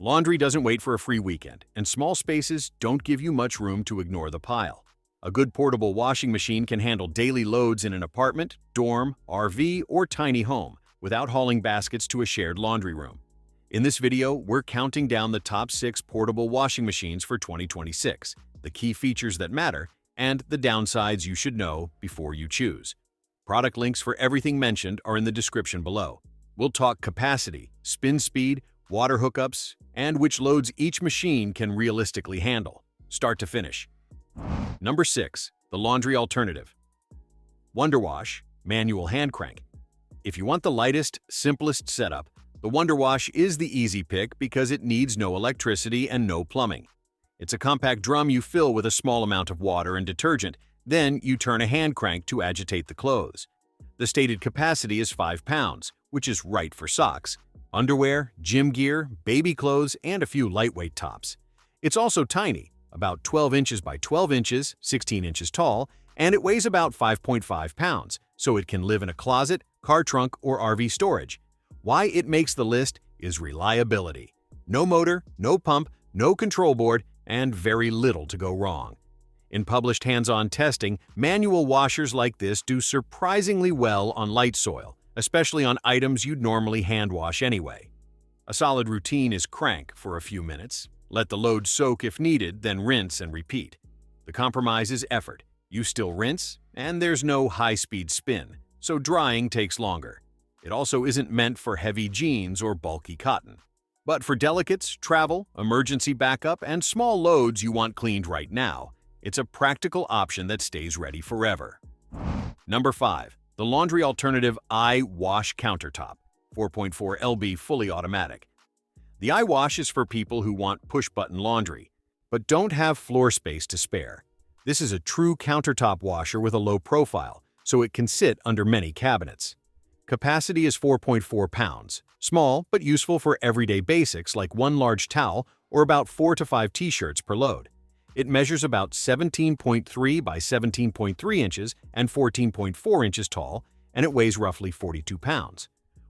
Laundry doesn't wait for a free weekend, and small spaces don't give you much room to ignore the pile. A good portable washing machine can handle daily loads in an apartment, dorm, RV, or tiny home without hauling baskets to a shared laundry room. In this video, we're counting down the top 6 portable washing machines for 2026, the key features that matter, and the downsides you should know before you choose. Product links for everything mentioned are in the description below. We'll talk capacity, spin speed, water hookups, and which loads each machine can realistically handle, start to finish. Number 6. The Laundry Alternative WonderWash Manual Hand Crank. If you want the lightest, simplest setup, the WonderWash is the easy pick because it needs no electricity and no plumbing. It's a compact drum you fill with a small amount of water and detergent, then you turn a hand crank to agitate the clothes. The stated capacity is 5 pounds, which is right for socks, underwear, gym gear, baby clothes, and a few lightweight tops. It's also tiny, about 12 inches by 12 inches, 16 inches tall, and it weighs about 5.5 pounds, so it can live in a closet, car trunk, or RV storage. Why it makes the list is reliability. No motor, no pump, no control board, and very little to go wrong. In published hands-on testing, manual washers like this do surprisingly well on light soil, especially on items you'd normally hand wash anyway. A solid routine is crank for a few minutes, let the load soak if needed, then rinse and repeat. The compromise is effort. You still rinse, and there's no high-speed spin, so drying takes longer. It also isn't meant for heavy jeans or bulky cotton. But for delicates, travel, emergency backup, and small loads you want cleaned right now, it's a practical option that stays ready forever. Number 5. The Laundry Alternative iWash Countertop 4.4 lb fully automatic. The iWash is for people who want push-button laundry, but don't have floor space to spare. This is a true countertop washer with a low profile, so it can sit under many cabinets. Capacity is 4.4 pounds, small but useful for everyday basics like one large towel or about 4 to 5 t-shirts per load. It measures about 17.3 by 17.3 inches and 14.4 inches tall, and it weighs roughly 42 pounds.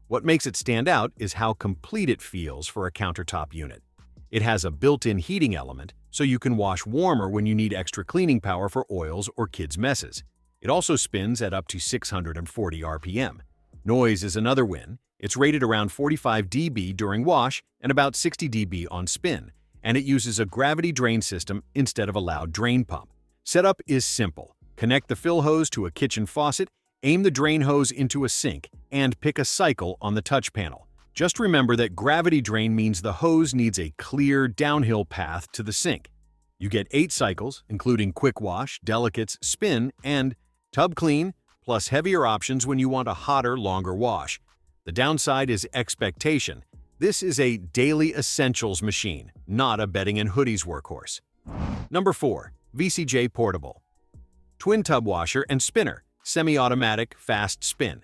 What makes it stand out is how complete it feels for a countertop unit. It has a built-in heating element, so you can wash warmer when you need extra cleaning power for oils or kids' messes. It also spins at up to 640 RPM. Noise is another win. It's rated around 45 dB during wash and about 60 dB on spin, and it uses a gravity drain system instead of a loud drain pump. Setup is simple. Connect the fill hose to a kitchen faucet, aim the drain hose into a sink, and pick a cycle on the touch panel. Just remember that gravity drain means the hose needs a clear downhill path to the sink. You get 8 cycles, including quick wash, delicates, spin, and tub clean, plus heavier options when you want a hotter, longer wash. The downside is expectation. This is a daily essentials machine, not a bedding and hoodies workhorse. Number 4. VCJ Portable Twin Tub Washer and Spinner Semi-Automatic Fast Spin.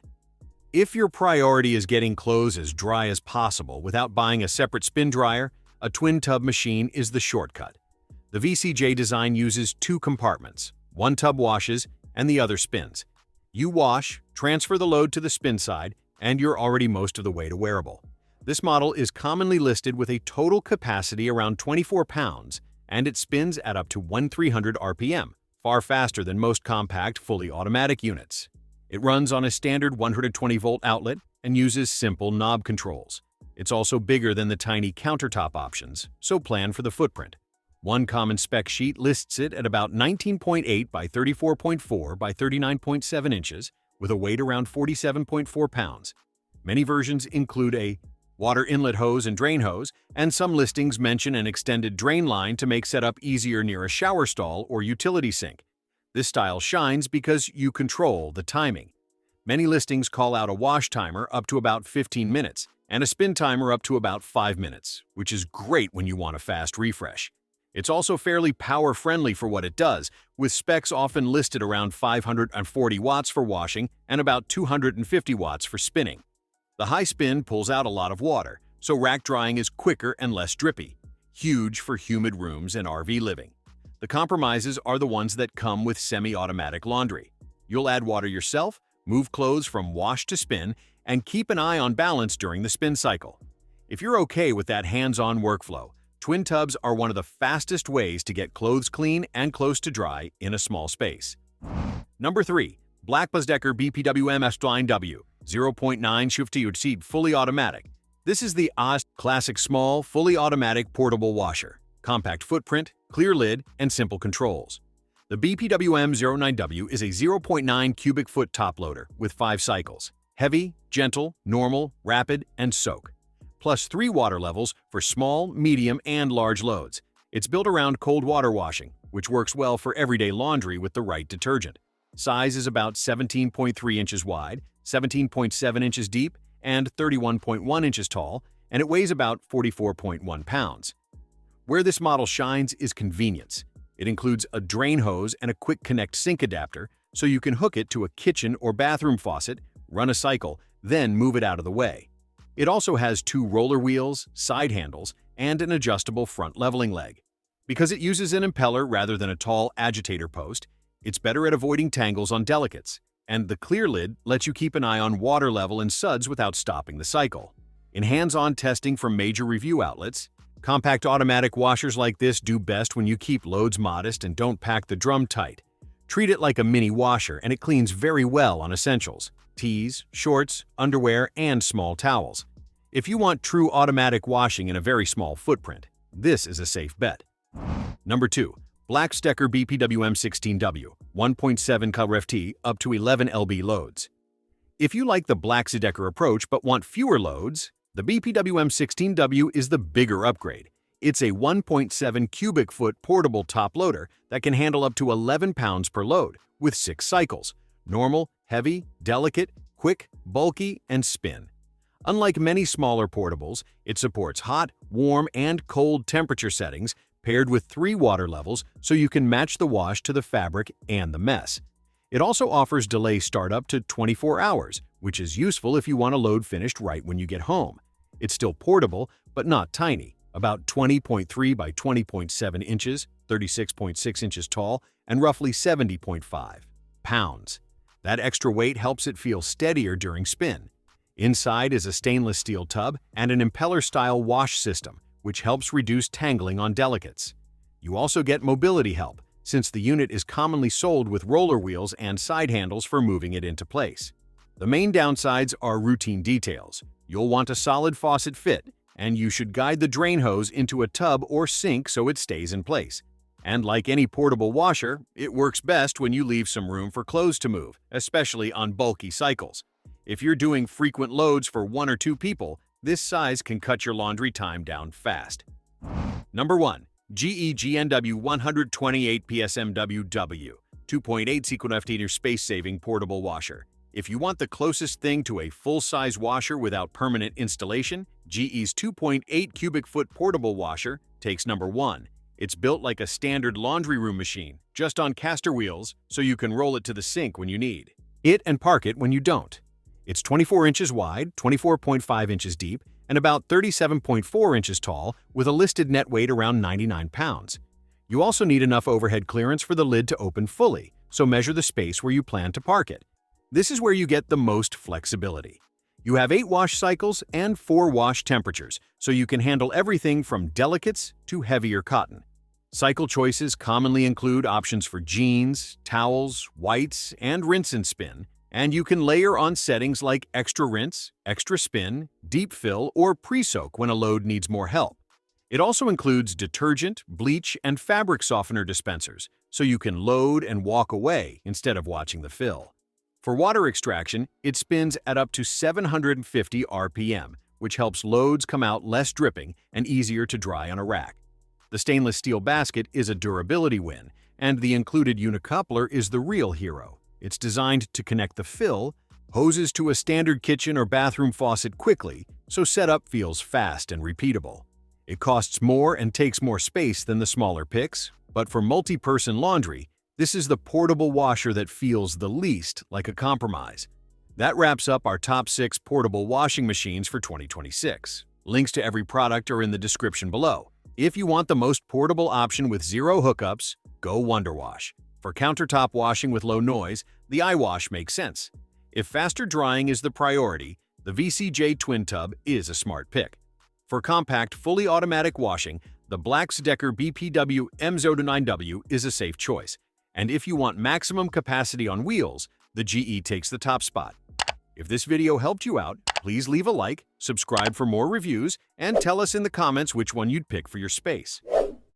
If your priority is getting clothes as dry as possible without buying a separate spin dryer, a twin tub machine is the shortcut. The VCJ design uses 2 compartments, one tub washes and the other spins. You wash, transfer the load to the spin side, and you're already most of the way to wearable. This model is commonly listed with a total capacity around 24 pounds, and it spins at up to 1300 RPM, far faster than most compact, fully automatic units. It runs on a standard 120-volt outlet and uses simple knob controls. It's also bigger than the tiny countertop options, so plan for the footprint. One common spec sheet lists it at about 19.8 by 34.4 by 39.7 inches, with a weight around 47.4 pounds. Many versions include a water inlet hose and drain hose, and some listings mention an extended drain line to make setup easier near a shower stall or utility sink. This style shines because you control the timing. Many listings call out a wash timer up to about 15 minutes and a spin timer up to about 5 minutes, which is great when you want a fast refresh. It's also fairly power-friendly for what it does, with specs often listed around 540 watts for washing and about 250 watts for spinning. The high spin pulls out a lot of water, so rack drying is quicker and less drippy, huge for humid rooms and RV living. The compromises are the ones that come with semi-automatic laundry. You'll add water yourself, move clothes from wash to spin, and keep an eye on balance during the spin cycle. If you're okay with that hands-on workflow, twin tubs are one of the fastest ways to get clothes clean and close to dry in a small space. Number 3. Black Busdecker BPWM-W 0.9 Shift fully automatic. This is the OZ classic small, fully automatic portable washer. Compact footprint, clear lid, and simple controls. The BPWM-09W is a 0.9 cubic foot top loader with 5 cycles. Heavy, gentle, normal, rapid, and soak. Plus 3 water levels for small, medium, and large loads. It's built around cold water washing, which works well for everyday laundry with the right detergent. Size is about 17.3 inches wide, 17.7 inches deep, and 31.1 inches tall, and it weighs about 44.1 pounds. Where this model shines is convenience. It includes a drain hose and a quick connect sink adapter, so you can hook it to a kitchen or bathroom faucet, run a cycle, then move it out of the way. It also has 2 roller wheels, side handles, and an adjustable front leveling leg. Because it uses an impeller rather than a tall agitator post, it's better at avoiding tangles on delicates, and the clear lid lets you keep an eye on water level and suds without stopping the cycle. In hands-on testing from major review outlets, compact automatic washers like this do best when you keep loads modest and don't pack the drum tight. Treat it like a mini washer and it cleans very well on essentials, tees, shorts, underwear, and small towels. If you want true automatic washing in a very small footprint, this is a safe bet. Number 2. Black Stecker BPWM-16W 1.7 KRFT up to 11 lb loads. If you like the Black Stecker approach but want fewer loads, the BPWM-16W is the bigger upgrade. It's a 1.7 cubic foot portable top loader that can handle up to 11 pounds per load with 6 cycles: normal, heavy, delicate, quick, bulky, and spin. Unlike many smaller portables, it supports hot, warm, and cold temperature settings paired with 3 water levels so you can match the wash to the fabric and the mess. It also offers delay startup to 24 hours, which is useful if you want a load finished right when you get home. It's still portable, but not tiny, about 20.3 by 20.7 inches, 36.6 inches tall, and roughly 70.5 pounds. That extra weight helps it feel steadier during spin. Inside is a stainless steel tub and an impeller-style wash system, which helps reduce tangling on delicates. You also get mobility help, since the unit is commonly sold with roller wheels and side handles for moving it into place. The main downsides are routine details. You'll want a solid faucet fit, and you should guide the drain hose into a tub or sink so it stays in place. And like any portable washer, it works best when you leave some room for clothes to move, especially on bulky cycles. If you're doing frequent loads for 1 or 2 people, this size can cut your laundry time down fast. Number 1. GE GNW128PSMWW 2.8 SequinFT space-saving portable washer. If you want the closest thing to a full-size washer without permanent installation, GE's 2.8 cubic foot portable washer takes number 1. It's built like a standard laundry room machine, just on caster wheels, so you can roll it to the sink when you need it and park it when you don't. It's 24 inches wide, 24.5 inches deep, and about 37.4 inches tall, with a listed net weight around 99 pounds. You also need enough overhead clearance for the lid to open fully, so measure the space where you plan to park it. This is where you get the most flexibility. You have 8 wash cycles and 4 wash temperatures, so you can handle everything from delicates to heavier cotton. Cycle choices commonly include options for jeans, towels, whites, and rinse and spin, and you can layer on settings like extra rinse, extra spin, deep fill, or pre-soak when a load needs more help. It also includes detergent, bleach, and fabric softener dispensers, so you can load and walk away instead of watching the fill. For water extraction, it spins at up to 750 RPM, which helps loads come out less dripping and easier to dry on a rack. The stainless steel basket is a durability win, and the included unicoupler is the real hero. It's designed to connect the fill hoses to a standard kitchen or bathroom faucet quickly, so setup feels fast and repeatable. It costs more and takes more space than the smaller picks, but for multi-person laundry, this is the portable washer that feels the least like a compromise. That wraps up our top 6 portable washing machines for 2026. Links to every product are in the description below. If you want the most portable option with 0 hookups, go WonderWash. For countertop washing with low noise, the iWash makes sense. If faster drying is the priority, the VCJ Twin Tub is a smart pick. For compact, fully automatic washing, the Blacksdecker BPW M09W is a safe choice. And if you want maximum capacity on wheels, the GE takes the top spot. If this video helped you out, please leave a like, subscribe for more reviews, and tell us in the comments which one you'd pick for your space.